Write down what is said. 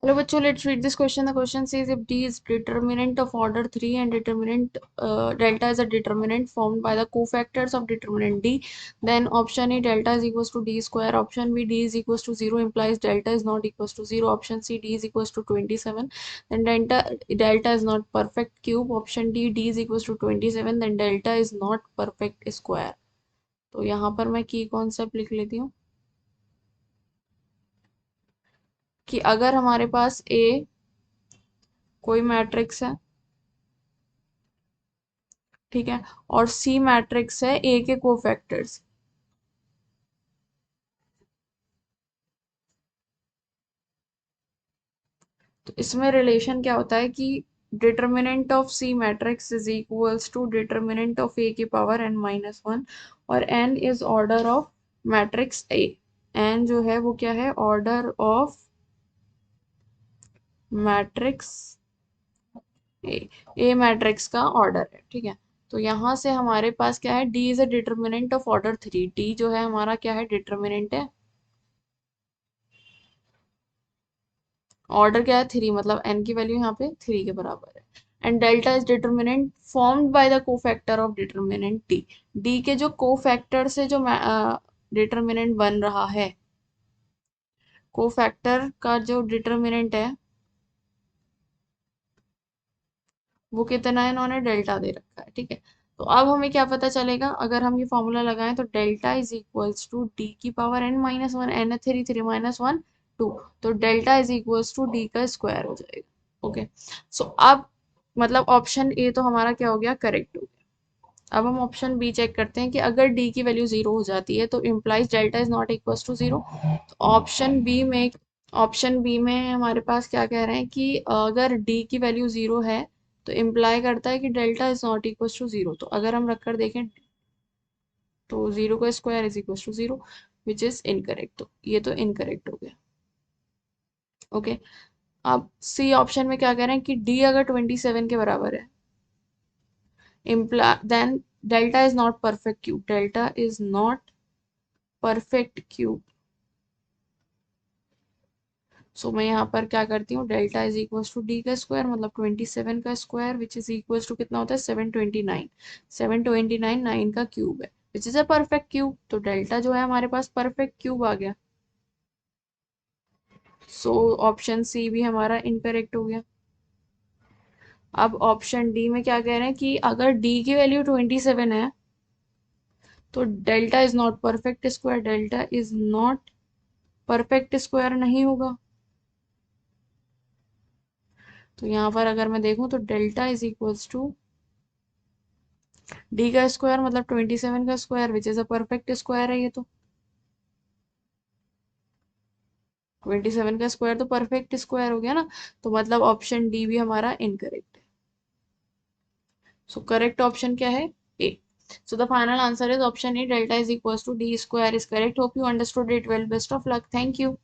Hello bachcho, let's read this question. The question says if D is determinant of order 3 and determinant delta is a determinant formed by the cofactors of determinant D, then option A delta is equals to D square, option B D is equals to 0 implies delta is not equals to 0, option C D is equals to 27, then delta is not perfect cube, option D is equals to 27, then delta is not perfect square. तो यहाँ पर मैं की concept लिख लेती हूँ कि अगर हमारे पास A कोई मैट्रिक्स है, ठीक है, और सी मैट्रिक्स है ए के कोफैक्टर्स, तो इसमें रिलेशन क्या होता है कि determinant of C matrix is equals to determinant of A की पावर n माइनस वन, और n is order of matrix A. n जो है वो क्या है, order of matrix A, A matrix का ऑर्डर है, ठीक है। तो यहाँ से हमारे पास क्या है, D is a determinant of order three, D जो है हमारा क्या है, डिटर्मिनेंट है, ऑर्डर क्या है थ्री, मतलब एन की वैल्यू यहाँ पे थ्री के बराबर है। And delta is determinant formed by the cofactor of determinant D, D के जो कोफैक्टर से जो डिटर्मिनेंट बन रहा है, कोफैक्टर का जो डिटर्मिनेंट है वो कितना है, इन्होंने डेल्टा दे रखा है, ठीक है। तो अब हमें क्या पता चलेगा, अगर हम ये फॉर्मूला लगाएं तो delta is equals to D की power n minus one, N three, three minus one two, तो delta is equals to D का स्क्वायर हो जाएगा। ओके, सो अब मतलब ऑप्शन ए तो हमारा क्या हो गया, करेक्ट हो गया। अब हम ऑप्शन बी चेक करते हैं कि अगर डी की वैल्यू जीरो हो जाती है तो implies delta is not equals to zero. तो ऑप्शन बी में हमारे पास क्या कह रहे हैं कि अगर डी की वैल्यू जीरो है तो इम्प्लाई करता है कि delta is not equal to zero. तो अगर हम रखकर देखें तो जीरो का square is equal to zero, which is incorrect, तो ये तो इनकरेक्ट हो गया। ओके, अब सी ऑप्शन में क्या कह रहे हैं कि डी अगर 27 के बराबर है, imply then delta is not perfect cube, delta is not perfect cube. So मैं यहाँ पर क्या करती हूँ, delta is equal to D का स्क्वायर मतलब 27 का square, which is equal to कितना होता है, 729, 729 9 का क्यूब है, which is a perfect cube. तो डेल्टा जो है हमारे पास परफेक्ट क्यूब आ गया। सो ऑप्शन सी भी हमारा इनकरेक्ट हो गया। अब ऑप्शन डी में क्या कह रहे हैं कि अगर डी की वैल्यू 27 है तो delta is not perfect square, delta is not perfect square नहीं होगा। तो यहाँ पर अगर मैं देखूं तो delta is equals to D का स्क्वायर मतलब 27 का square, which is a perfect square है ये तो, 27 का स्क्वायर तो परफेक्ट स्क्वायर हो गया ना। तो मतलब ऑप्शन डी भी हमारा इनकरेक्ट है। सो करेक्ट ऑप्शन क्या है, ए। So the final answer is option A, delta is equals to D square is correct. Hope you understood it well. Best of luck. Thank you.